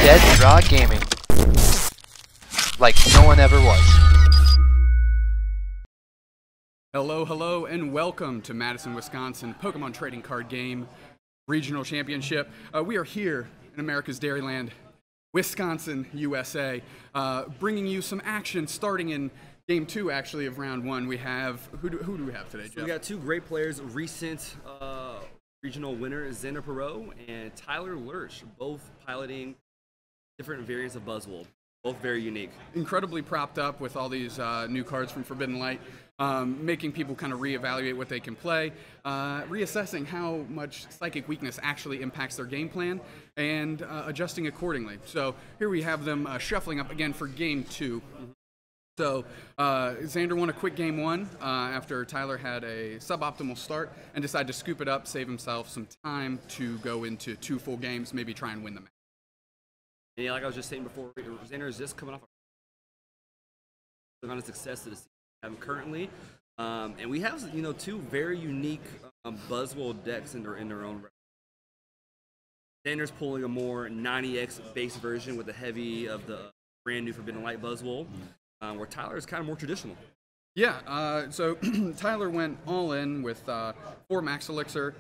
Dead Draw Gaming. Like no one ever was. Hello, and welcome to Madison, Wisconsin Pokemon Trading Card Game Regional Championship. We are here in America's Dairyland, Wisconsin, USA, bringing you some action starting in Game 2, actually, of Round 1. We have, who do we have today, Jeff? So we got two great players, recent regional winner Xander and Tyler Lersch, both piloting different variants of Buzzwole. Both very unique. Incredibly propped up with all these new cards from Forbidden Light, making people kind of reevaluate what they can play, reassessing how much psychic weakness actually impacts their game plan, and adjusting accordingly. So here we have them shuffling up again for Game 2. So Xander won a quick Game 1 after Tyler had a suboptimal start and decided to scoop it up, save himself some time to go into 2 full games, maybe try and win the match. And yeah, like I was just saying before, Xander is just coming off on a success to the season currently, and we have two very unique Buzzwole decks in their own right. Xander's pulling a more 90x base version with the heavy of the brand new Forbidden Light Buzzwole, where Tyler is kind of more traditional. Yeah, so Tyler went all in with 4 Max Elixir,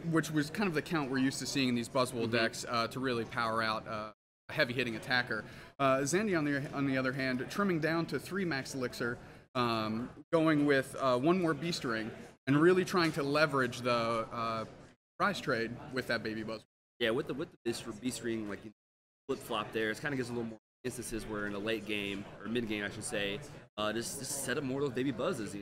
which was kind of the count we're used to seeing in these Buzzwole decks to really power out a heavy-hitting attacker. Xander, on the other hand, trimming down to 3 Max Elixir, going with 1 more Beast Ring, and really trying to leverage the prize trade with that baby Buzzwole. Yeah, with the Beast Ring, like flip-flop there, it kind of gives a little more instances where in a late game, or mid-game I should say, just set up more of those baby buzzes.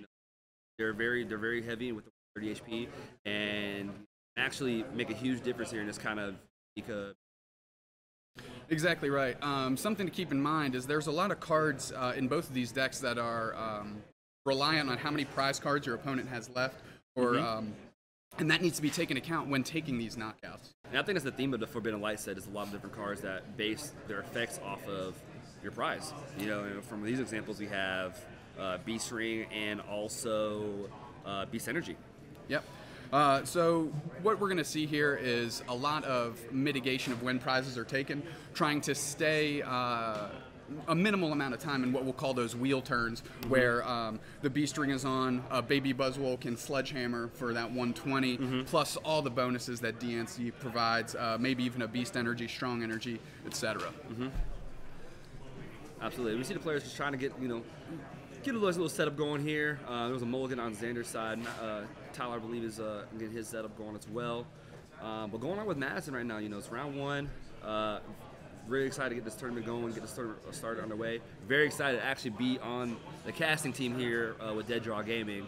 They're very heavy with the 30 HP, and actually make a huge difference here in this kind of Exactly right. Something to keep in mind is there's a lot of cards in both of these decks that are reliant on how many prize cards your opponent has left, or and that needs to be taken into account when taking these knockouts. And I think that's the theme of the Forbidden Light set, is a lot of different cards that base their effects off of your prize. From these examples we have Beast Ring and also Beast Energy. Yep. So what we're going to see here is a lot of mitigation of when prizes are taken, trying to stay a minimal amount of time in what we'll call those wheel turns, where the Beast Ring is on, a baby Buzzwole can sledgehammer for that 120, plus all the bonuses that DNC provides, maybe even a Beast Energy, Strong Energy, etc. Absolutely. We see the players just trying to get a little setup going here. There was a mulligan on Xander's side. Tyler, I believe, is getting his setup going as well. But going on with Madison right now, it's round 1. Really excited to get this tournament going, get this tournament started underway. Very excited to actually be on the casting team here with Dead Draw Gaming.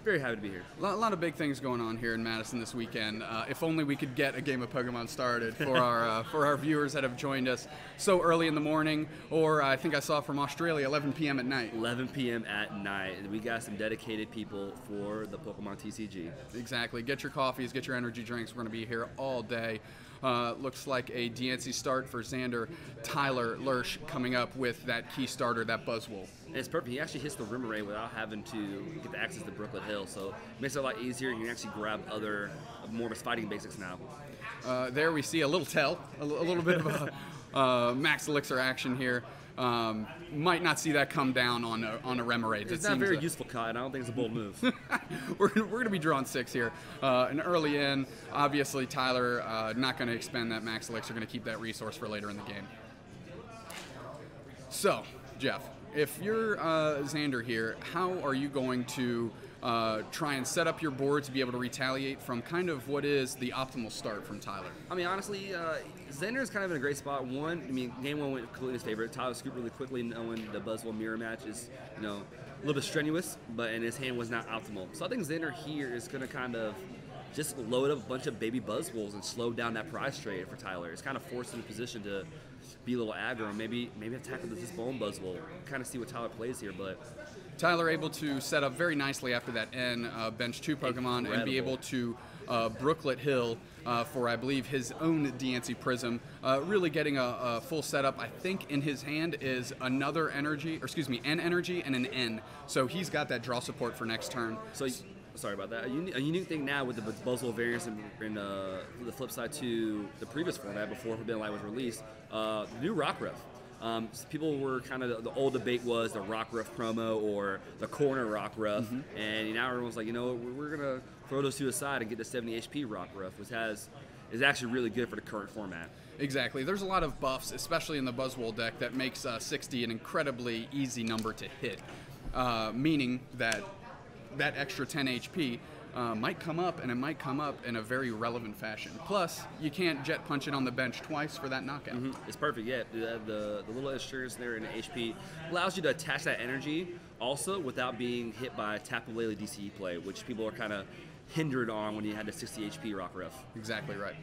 Very happy to be here. A lot of big things going on here in Madison this weekend. If only we could get a game of Pokemon started for our viewers that have joined us so early in the morning, or I think I saw from Australia, 11 p.m. at night. 11 p.m. at night. We got some dedicated people for the Pokemon TCG. Exactly. Get your coffees, get your energy drinks. We're going to be here all day. Looks like a DNC start for Xander. Tyler Lersch coming up with that key starter, that Buzzwole. And it's perfect. He actually hits the Rimmerray without having to get the access to Brooklet Hill, so it makes it a lot easier. You can actually grab other more of his fighting basics now. There we see a little a little bit of a Max Elixir action here. Might not see that come down on a Remoraid. It's not a very useful cut, and I don't think it's a bold move. we're going to be drawing 6 here. An early in, obviously Tyler not going to expend that Max Elixir, going to keep that resource for later in the game. So, Jeff, if you're Xander here, how are you going to try and set up your board to be able to retaliate from kind of what is the optimal start from Tyler? I mean, honestly, Xander is kind of in a great spot. Game 1 went completely in his favor. Tyler scooped really quickly, knowing the Buzzwole mirror match is, a little bit strenuous, and his hand was not optimal. So I think Xander here is going to kind of just load up a bunch of baby Buzzwoles and slow down that prize trade for Tyler. It's kind of forced him in a position to be a little aggro and maybe attack with this bone Buzzwole. Kind of see what Tyler plays here, but Tyler able to set up very nicely after that N bench 2 Pokemon and be able to Brooklet Hill for, I believe, his own DNC Prism. Really getting a full setup. I think in his hand is another energy, or excuse me, N energy and an N. So he's got that draw support for next turn. So sorry about that. A unique thing now with the Buzzwole variants and the flip side to the previous format before Forbidden Light was released, the new Rockruff. People were kind of, the old debate was the Rockruff promo or the corner Rockruff, and now everyone's like, you know, we're gonna throw those two aside and get the 70 HP Rockruff, which is actually really good for the current format. Exactly. There's a lot of buffs, especially in the Buzzwole deck, that makes 60 an incredibly easy number to hit, meaning that that extra 10 HP might come up, and it might come up in a very relevant fashion. Plus, you can't jet punch it on the bench twice for that knockout. It's perfect, yeah. The little insurance there in the HP allows you to attach that energy also without being hit by Tapu Lele DCE play, which people are kind of hindered on when you had the 60 HP Rockruff. Exactly right.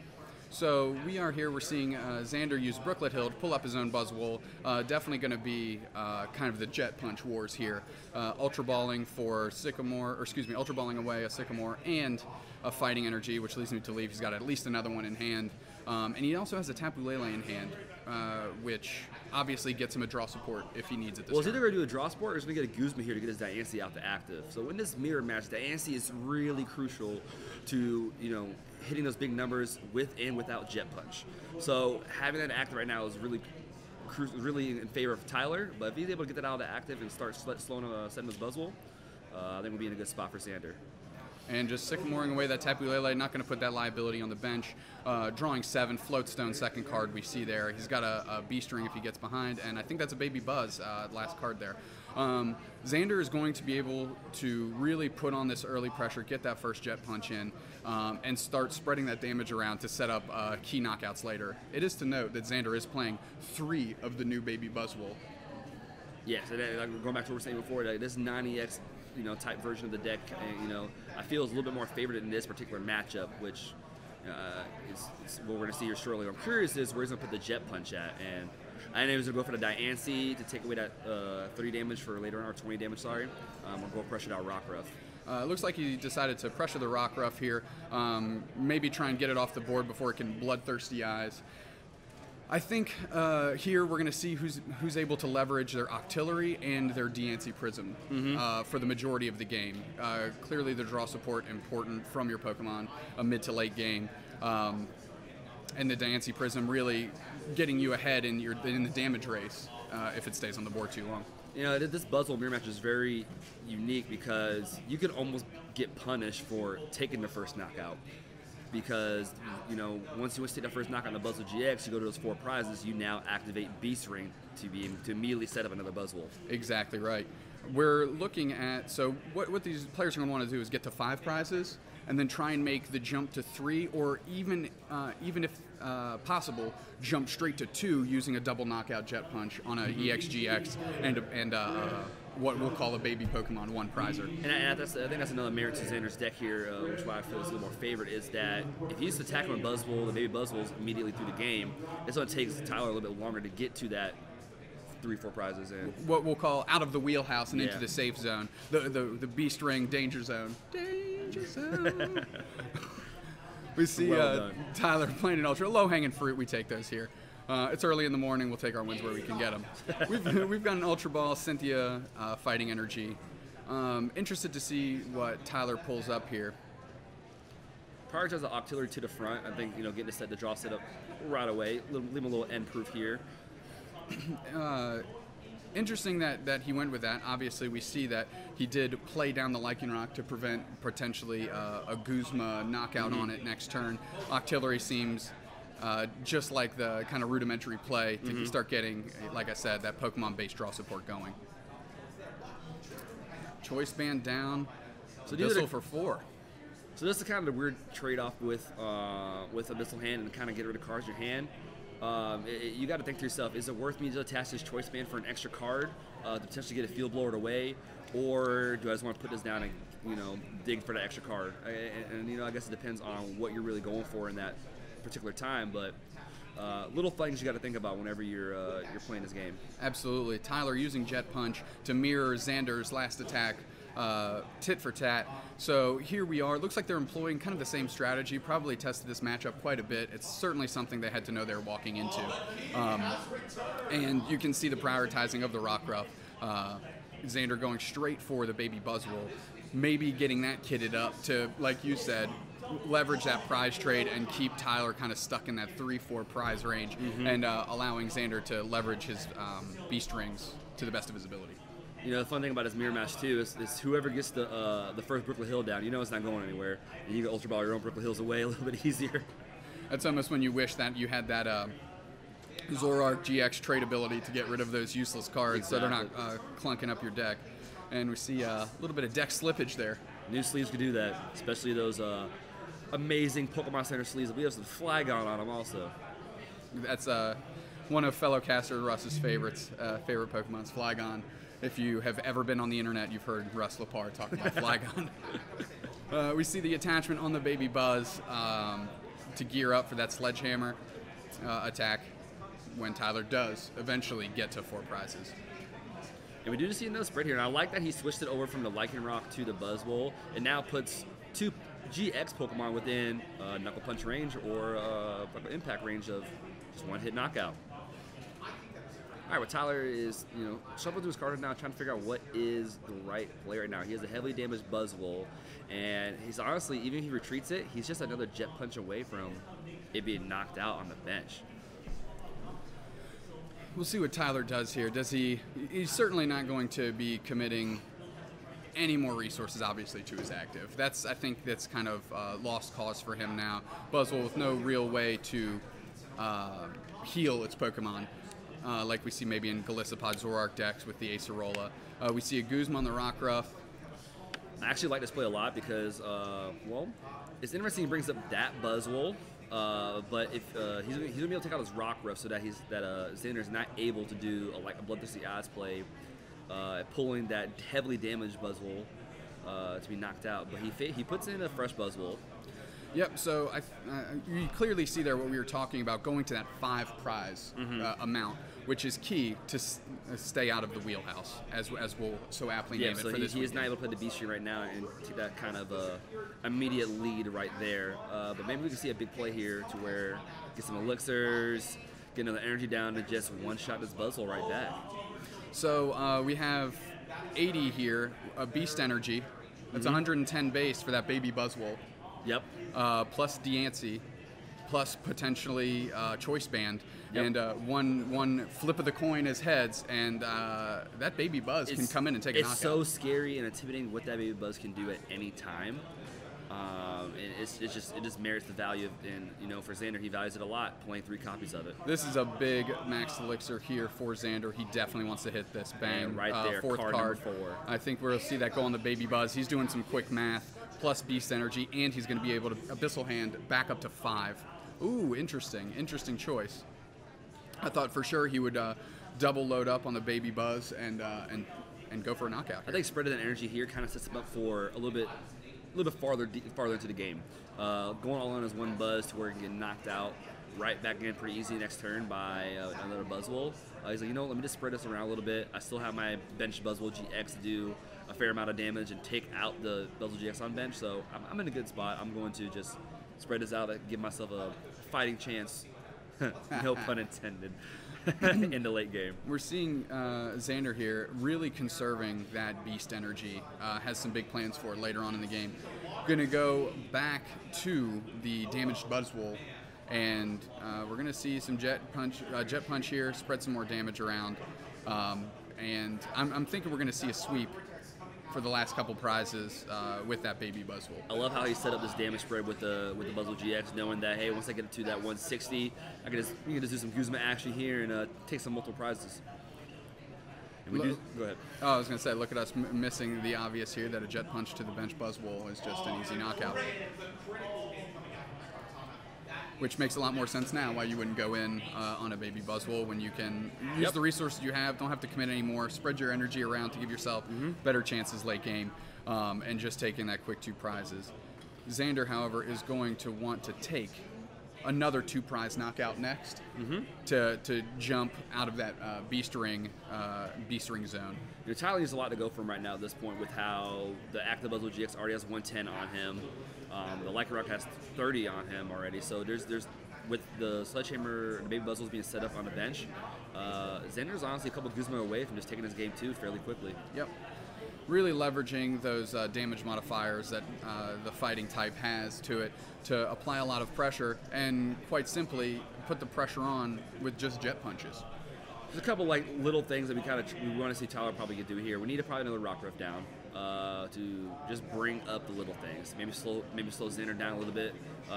So we are here, we're seeing Xander use Brooklet Hill to pull up his own Buzzwole. Definitely going to be kind of the jet punch wars here. Ultra Balling for Sycamore, or excuse me, Ultra Balling away a Sycamore and a Fighting Energy, which leads me to believe he's got at least another one in hand. And he also has a Tapu Lele in hand, which obviously gets him a draw support if he needs it this Well, he's turn. either going to do a draw support or he's going to get a Guzma here to get his Diancie out to active. So in this mirror match, Diancie is really crucial to, you know, hitting those big numbers with and without Jet Punch. So having that active right now is really in favor of Tyler, but if he's able to get that out of the active and start slowing setting his Buzzwole, I think we'll be in a good spot for Xander. And just Sycamoring away that Tapu Lele, not going to put that liability on the bench. Drawing 7, Floatstone, second card we see there. He's got a Beast Ring if he gets behind, and I think that's a Baby Buzz, last card there. Xander is going to be able to really put on this early pressure, get that first Jet Punch in, and start spreading that damage around to set up key knockouts later. It is to note that Xander is playing 3 of the new Baby Buzzwole. Yes, and going back to what we were saying before, this 90x type version of the deck, I feel is a little bit more favored in this particular matchup, which is what we're going to see here shortly. What I'm curious is where he's going to put the Jet Punch at, and I know he was going to go for the Diancie to take away that 30 damage for later on, or 20 damage, sorry. We'll go pressure out Rockruff. Looks like he decided to pressure the Rockruff here, maybe try and get it off the board before it can Bloodthirsty Eyes. I think here we're going to see who's able to leverage their Octillery and their Diancie Prism for the majority of the game. Clearly the draw support important from your Pokemon, a mid to late game. And the Diancie Prism really getting you ahead in the damage race if it stays on the board too long. This Buzzwole mirror match is very unique because you could almost get punished for taking the first knockout. Because, once you take that first knockout on the Buzzwole GX, you go to those 4 prizes, you now activate Beast Ring to immediately set up another Buzzwole. Exactly right. We're looking at, so what these players are going to want to do is get to 5 prizes, and then try and make the jump to 3, or even if possible, jump straight to 2 using a double knockout Jet Punch on a EXGX and what we'll call a baby Pokemon 1 prizer. And I think that's another merit to Xander's deck here, which why I feel is a little more favored, is that if he's attacking a Buzzwole, the baby Buzzwoles immediately through the game, it's going to take Tyler a little bit longer to get to that 3-4 prizes in. What we'll call out of the wheelhouse and into the safe zone, the Beast Ring danger zone. Danger zone. We see Tyler playing an Ultra. Low-hanging fruit, we take those here. It's early in the morning, we'll take our wins where we can get them. We've got an Ultra Ball, Cynthia, Fighting Energy. Interested to see what Tyler pulls up here. Prioritize the Octillery to the front. I think, getting the draw set up right away. Leave him a little end proof here. Interesting that he went with that. Obviously, we see that he did play down the Lycanroc to prevent potentially a Guzma knockout on it next turn. Octillery seems just like the kind of rudimentary play to start getting, like I said, that Pokemon-based draw support going. Choice Band down, so Abyssal for 4. So this is kind of the weird trade-off with Abyssal Hand and kind of get rid of cards in your hand. You got to think to yourself, is it worth me to attach this Choice Band for an extra card to potentially get a Field Blower away, or do I just want to put this down and dig for the extra card? And I guess it depends on what you're really going for in that particular time, but little things you got to think about whenever you're playing this game. Absolutely. Tyler using Jet Punch to mirror Xander's last attack, tit for tat. So here we are. Looks like they're employing kind of the same strategy. Probably tested this matchup quite a bit. It's certainly something they had to know they were walking into. And you can see the prioritizing of the Rockruff. Xander going straight for the baby Buzzwole. maybe getting that kitted up to, like you said, leverage that prize trade and keep Tyler kind of stuck in that 3-4 prize range, and allowing Xander to leverage his beast rings to the best of his ability. You know, the fun thing about his mirror match too is whoever gets the first Brooklyn Hill down, you know it's not going anywhere. And you can Ultra Ball your own Brooklyn Hills away a little bit easier. That's almost when you wish that you had that Zoroark GX trade ability to get rid of those useless cards, so they're not clunking up your deck. And we see a little bit of deck slippage there. New sleeves could do that, especially those amazing Pokemon Center sleeves. We have some Flygon on them also. That's one of fellow caster Russ's favorites, favorite Pokemon's Flygon. If you have ever been on the internet, you've heard Russ Lepar talk about Flygon. We see the attachment on the Baby Buzz to gear up for that Sledgehammer attack when Tyler does eventually get to 4 prizes. And we do see another spread here, and I like that he switched it over from the Lycanroc to the Buzzwole, and now puts 2 GX Pokemon within Knuckle Punch range or impact range of just 1-hit knockout. All right, well, Tyler is, shuffling through his cards now, trying to figure out what is the right play right now. He has a heavily damaged Buzzwole, and he's honestly, even if he retreats it, he's just another Jet Punch away from it being knocked out on the bench. We'll see what Tyler does here. He's certainly not going to be committing any more resources, obviously, to his active. I think that's kind of lost cause for him now. Buzzwole with no real way to heal its Pokemon. Like we see maybe in Golisopod Zoroark decks with the Acerola. We see a Guzma on the Rockruff. I actually like this play a lot because, it's interesting he brings up that Buzzwole, but if he's going to be able to take out his Rockruff so that Xander's not able to do a Bloodthirsty Eyes play, pulling that heavily damaged Buzzwole to be knocked out. But he puts in a fresh Buzzwole. Yep, so you clearly see there what we were talking about, going to that 5 prize amount, which is key to stay out of the wheelhouse, as we'll so aptly name it for this weekend. He is not able to play the Beast Stream right now and take that kind of immediate lead right there. But maybe we can see a big play here to where get some elixirs, get another energy down, and just one-shot this Buzzwole right back. So we have 80 here, a Beast Energy. That's 110 base for that baby Buzzwole. Yep. Plus Deancey, plus potentially Choice Band, Yep. and one flip of the coin is heads, and that Baby Buzz can come in and take a knockout. It's so scary and intimidating what that Baby Buzz can do at any time. And it just merits the value of, and for Xander, he values it a lot, playing 3 copies of it. This is a big max elixir here for Xander. He definitely wants to hit this. Bang. And right there, 4th card. number 4. I think we'll see that go on the Baby Buzz. He's doing some quick math, plus Beast Energy, and he's going to be able to Abyssal Hand back up to 5. Ooh, interesting choice. I thought for sure he would double load up on the Baby Buzz and go for a knockout here. I think spreading that energy here kind of sets him up for a little bit farther into the game. Going all on as one Buzz to where he can get knocked out right back in pretty easy next turn by another Buzzwole. He's like, let me just spread this around a little bit. I still have my bench Buzzwole GX to do a fair amount of damage and take out the Buzzwole GX on bench, so I'm in a good spot. I'm going to just spread this out and give myself a fighting chance, no pun intended, in the late game. We're seeing Xander here really conserving that Beast Energy. Has some big plans for it later on in the game. Going to go back to the damaged Buzzwole, and we're going to see some Jet Punch here, spread some more damage around, and I'm thinking we're going to see a sweep for the last couple prizes with that baby Buzzwole. I love how he set up this damage spread with the Buzzwole GX, knowing that, hey, once I get to that 160, we can just do some Guzma action here and take some multiple prizes. And go ahead. Oh, I was going to say, look at us missing the obvious here, that a Jet Punch to the bench Buzzwole is just an easy knockout. Which makes a lot more sense now, why you wouldn't go in on a baby Buzzwole when you can use the resources you have, don't have to commit anymore, spread your energy around to give yourself better chances late game, and just taking that quick 2 prizes. Xander, however, is going to want to take another 2 prize knockout next to jump out of that beast ring zone. Tyler needs a lot to go from right now at this point with how the active Buzzwole GX already has 110 on him. The Lycanroc has 30 on him already, so there's with the Sledgehammer and the Baby Buzzwoles being set up on the bench, Xander's honestly a couple Guzma away from just taking his game 2 fairly quickly. Yep. really leveraging those damage modifiers that the fighting type has to it to apply a lot of pressure and quite simply put the pressure on with just jet punches. There's a couple like little things that we want to see Tyler probably get do here. We need to probably another rock riff down to just bring up the little things. Maybe slow Xander down a little bit.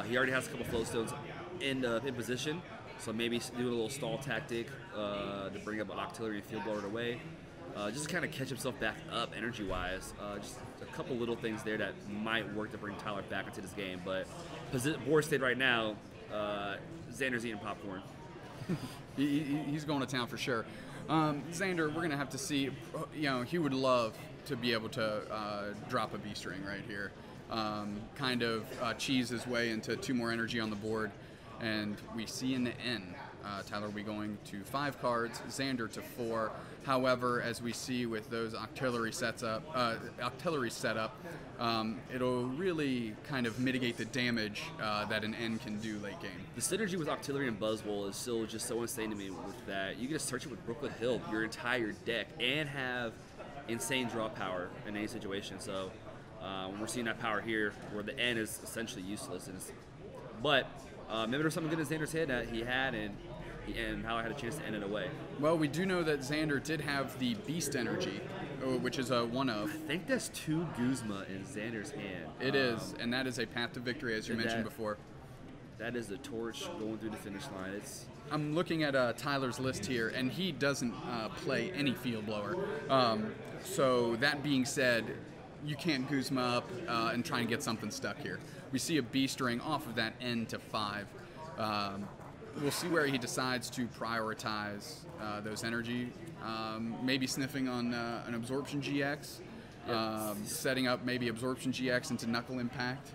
He already has a couple flow stones in position, so maybe do a little stall tactic to bring up an Octillery and Field Blower away. Just to kind of catch himself back up energy-wise. Just a couple little things there that might work to bring Tyler back into this game. But board state right now, Xander's eating popcorn. He's going to town for sure. Xander, we're going to have to see. He would love to be able to drop a B-string right here. Kind of cheese his way into 2 more energy on the board. And we see in the end, Tyler will be going to 5 cards, Xander to 4. However, as we see with those Octillery setup, it'll really kind of mitigate the damage that an N can do late game. The synergy with Octillery and Buzzwole is still just so insane to me with that. You can just search it with Brookwood Hill, your entire deck, and have insane draw power in any situation. So when we're seeing that power here, where the N is essentially useless. But maybe there's something good in Xander's head that he had, and how I had a chance to end it away. Well, we do know that Xander did have the Beast Energy, which is a 1-of. I think that's 2 Guzma in Xander's hand. It is, and that is a path to victory, as you mentioned before. That is the torch going through the finish line. I'm looking at Tyler's list here, and he doesn't play any Field Blower. So that being said, you can't Guzma up and try and get something stuck here. We see a B-string off of that N to 5. We'll see where he decides to prioritize those energy. Maybe sniffing on an Absorption GX, setting up maybe Absorption GX into Knuckle Impact.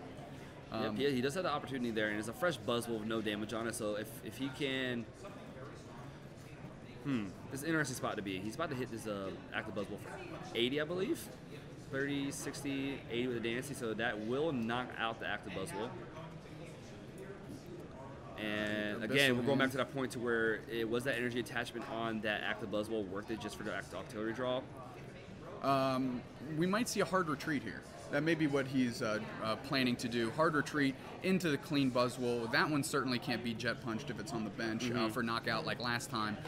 Yeah, he does have the opportunity there, and it's a fresh Buzzwole with no damage on it, so if he can... it's an interesting spot to be. He's about to hit this active Buzzwole for 80, I believe. 30, 60, 80 with a Dancy, so that will knock out the active Buzzwole. And again, we're going back to that point to where it was that energy attachment on that active Buzzwole worth it just for the active Octillery draw? We might see a hard retreat here. That may be what he's planning to do. Hard retreat into the clean Buzzwole. That one certainly can't be jet punched if it's on the bench for knockout like last time.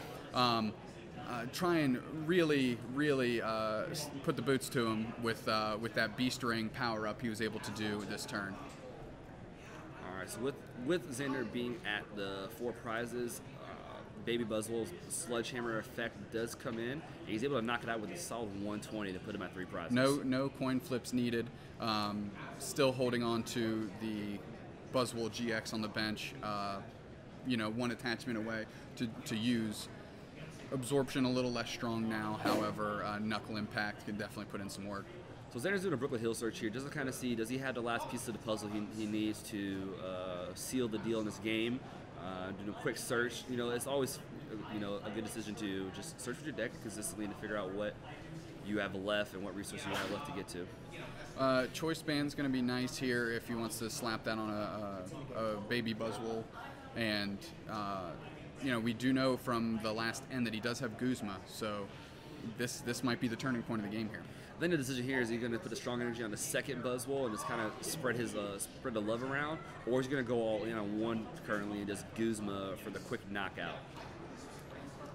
Try and really put the boots to him with that B-string power up he was able to do this turn. So with Xander being at the 4 prizes, Baby Buzzwole's Sledgehammer effect does come in, and he's able to knock it out with a solid 120 to put him at 3 prizes. No coin flips needed. Still holding on to the Buzzwole GX on the bench. 1 attachment away to use. Absorption a little less strong now. However, Knuckle Impact can definitely put in some work. So Xander's doing a Brookwood Hill search here, just to kind of see, does he have the last piece of the puzzle he needs to seal the deal in this game? Doing a quick search, it's always, a good decision to just search with your deck consistently to figure out what you have left and what resources you have left to get to. Choice Band's going to be nice here if he wants to slap that on a Baby Buzzwole. And, we do know from the last end that he does have Guzma, so this might be the turning point of the game here. Then the decision here is he going to put the strong energy on the second Buzzwole and just kind of spread the love around, or is he going to go all in on 1 currently and just Guzma for the quick knockout?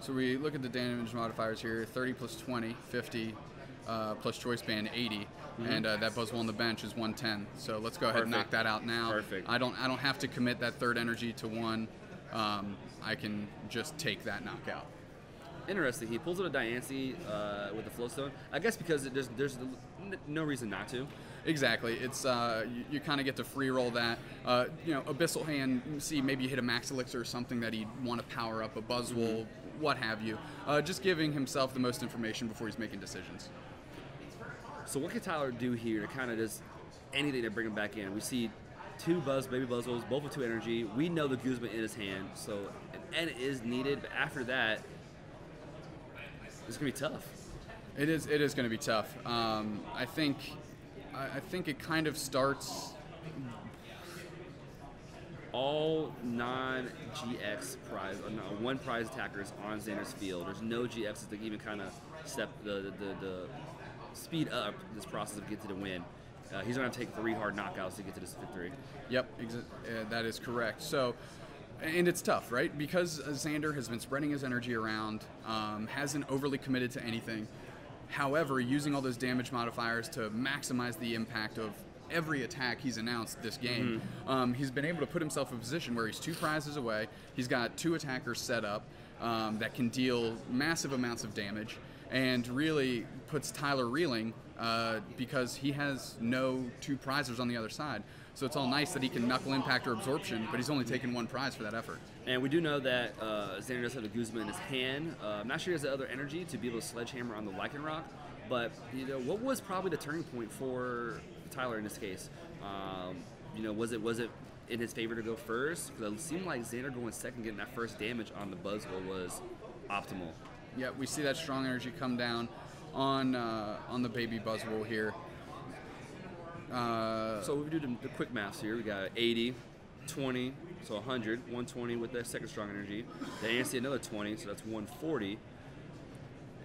So we look at the damage modifiers here: 30 plus 20, 50, plus Choice Band 80, and that Buzzwole on the bench is 110. So let's go ahead and knock that out now. Perfect. I don't have to commit that 3rd energy to 1. I can just take that knockout. Interesting. He pulls out a Diancie with the Flowstone. I guess because there's no reason not to. Exactly. It's you kind of get to free roll that. Abyssal Hand. See, maybe you hit a Max Elixir or something that he'd want to power up, a Buzzwole, what have you. Just giving himself the most information before he's making decisions. So what can Tyler do here to kind of just anything to bring him back in? We see 2 Baby Buzzwoles, both with 2 energy. We know the Guzma in his hand, so an N is needed. But after that, it's gonna be tough. It is going to be tough. I think it kind of starts. All non-GX prize, 1 prize attackers on Xander's field. There's no GXs that even kind of step the speed up this process of getting to the win. He's going to have to take 3 hard knockouts to get to this victory. Yep, that is correct. So, and it's tough, right? Because Xander has been spreading his energy around, hasn't overly committed to anything. However, using all those damage modifiers to maximize the impact of every attack he's announced this game, he's been able to put himself in a position where he's 2 prizes away. He's got 2 attackers set up that can deal massive amounts of damage, and really puts Tyler reeling because he has no 2 prizers on the other side. So it's all nice that he can knuckle impact or absorption, but he's only taken 1 prize for that effort. And we do know that Xander does have the Guzma in his hand. I'm not sure he has the other energy to be able to sledgehammer on the Lycanroc, but you know, what was probably the turning point for Tyler in this case? You know, was it in his favor to go first? Because it seemed like Xander going second, getting that first damage on the Buzzwole was optimal. Yeah, we see that strong energy come down on the baby Buzzwole here. So we do the quick maths here. We got 80, 20, so 100, 120 with that second strong energy. Then you see another 20, so that's 140.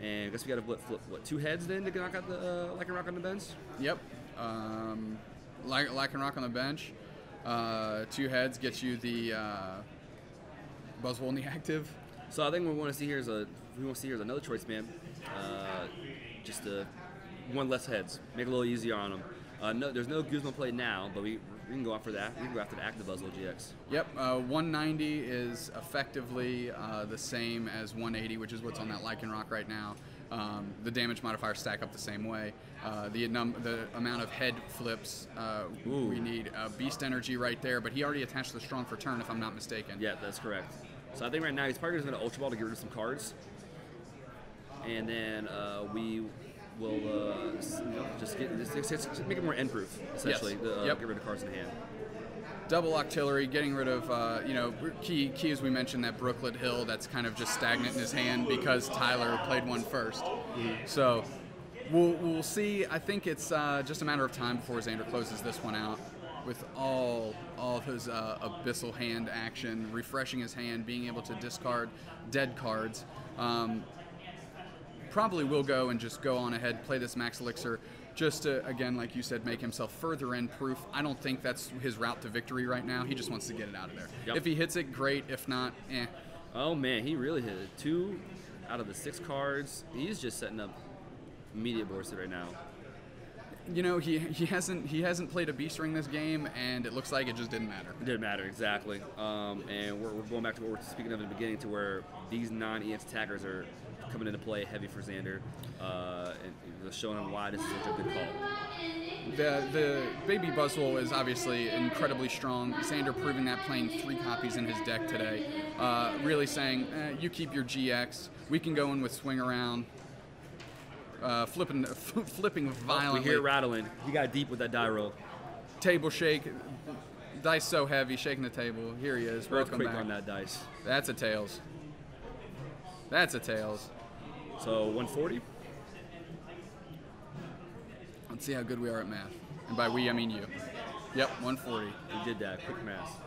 And I guess we got to flip, what, 2 heads then to knock out the Lycanroc on the bench? Yep. Lycanroc on the bench. 2 heads gets you the Buzzwole in the active. So I think what we want to see here is another choice, man. Just 1 less heads, make it a little easier on them. No, there's no Guzma play now, but we can go after that. We can go after the active Buzzwole GX. Yep, 190 is effectively the same as 180, which is what's on that Lycanroc right now. The damage modifiers stack up the same way. The amount of head flips, we need Beast Energy right there, but he already attached the Strong for turn, if I'm not mistaken. Yeah, that's correct. So I think right now he's probably just going to Ultra Ball to get rid of some cards. And then we will just make it more end-proof, essentially. Yes. Get rid of cards in hand. Double Octillery, getting rid of, key as we mentioned, that Brooklet Hill that's kind of just stagnant in his hand because Tyler played 1 first. So we'll see. I think it's just a matter of time before Xander closes this one out with all of his Abyssal hand action, refreshing his hand, being able to discard dead cards. Probably will go and just go on ahead, play this Max Elixir, just to, again, like you said, make himself further end proof. I don't think that's his route to victory right now. He just wants to get it out of there. Yep. If he hits it, great. If not, eh. Oh man, he really hit it. 2 out of the 6 cards. He's just setting up immediate boards right now. You know, he hasn't played a Beast Ring this game, and it looks like it just didn't matter. It didn't matter, exactly. And we're going back to what we were speaking of in the beginning, to where these non-EX attackers are coming into play heavy for Xander, and showing him why this is such a good call. The baby Buzzwole is obviously incredibly strong. Xander proving that, playing 3 copies in his deck today. Really saying, you keep your GX, we can go in with Swing Around. Flipping violently. We hear it rattling. He got deep with that die roll. Table shake. Dice so heavy, shaking the table. Here he is. Welcome back. On that dice. That's a tails. That's a tails. So 140. Let's see how good we are at math. And by we, I mean you. Yep, 140. We did that. Quick math.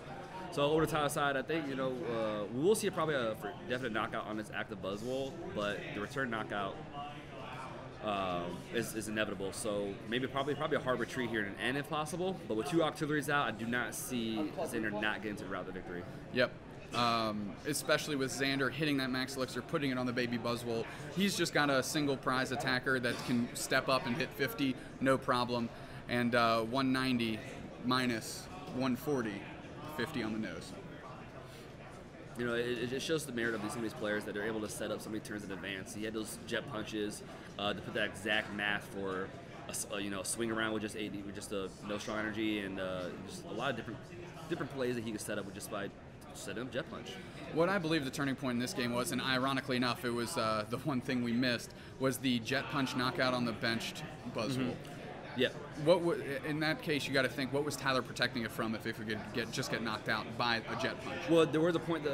So over to Tyler's side, I think, we will see probably a definite knockout on this active Buzzwole, but the return knockout is inevitable. So probably a hard retreat here in an end if possible. But with 2 Octilleries out, I do not see Xander not getting to the route to victory. Yep. Especially with Xander hitting that Max Elixir, putting it on the baby Buzzwole. He's just got a single prize attacker that can step up and hit 50, no problem. And 190 minus 140, 50 on the nose. It shows the merit of some of these players that they're able to set up so many turns in advance. He had those jet punches to put that exact math for a swing around with just 80, with just a no strong energy, and just a lot of different plays that he could set up with just by setting up jet punch. What I believe the turning point in this game was, and ironically enough, it was the one thing we missed, was the jet punch knockout on the benched Buzzwole. Yeah. In that case, you got to think, what was Tyler protecting it from if we could get knocked out by a jet punch? Well, there was a point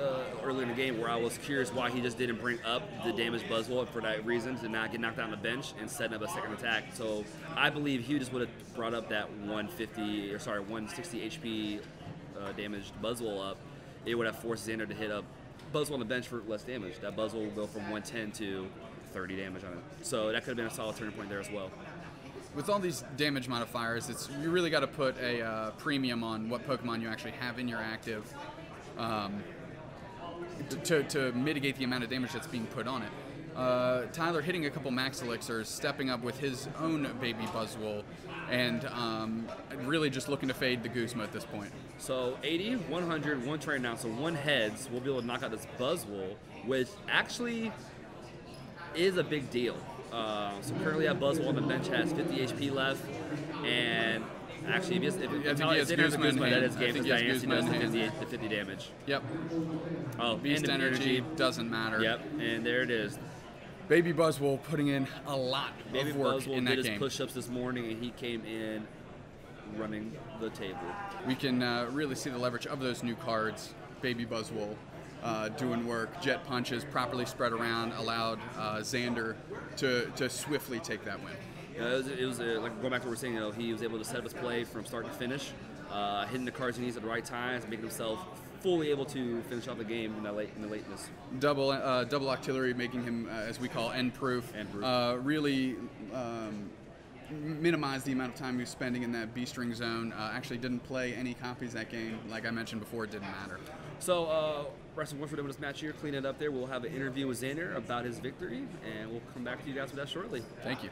earlier in the game where I was curious why he just didn't bring up the damaged Buzzwole for that reason, to not get knocked out on the bench and setting up a second attack. So I believe he just would have brought up that 160 HP damaged Buzzwole up. It would have forced Xander to hit a Buzzwole on the bench for less damage. That Buzzwole will go from 110 to 30 damage on it. So that could have been a solid turning point there as well. with all these damage modifiers, you really got to put a premium on what Pokemon you actually have in your active to mitigate the amount of damage that's being put on it. Tyler hitting a couple max elixirs, stepping up with his own baby Buzzwole, and really just looking to fade the Guzma at this point. So 80, 100, one turn down, so one heads, we'll be able to knock out this Buzzwole, which actually is a big deal. So currently that Buzzwole on the bench has 50 HP left, and actually if Xander has a Guzma, that is game, because Diancie does the 50 damage. Yep. Oh, Beast energy doesn't matter. Yep, and there it is. Baby Buzzwole putting in a lot of work in that game. Did his push-ups this morning, and he came in running the table. We can really see the leverage of those new cards. Baby Buzzwole doing work. Jet punches properly spread around allowed Xander to swiftly take that win. It was like going back to what we're saying. He was able to set up his play from start to finish, hitting the cards he needs at the right times, making himself fully able to finish off the game in the lateness. Double Octillery, making him, as we call, end-proof. Really minimize the amount of time he was spending in that B-string zone. Actually didn't play any copies that game. Like I mentioned before, it didn't matter. So, Wrestling once we're done with this match here, clean it up there. We'll have an interview with Xander about his victory, and we'll come back to you guys with that shortly. Thank you.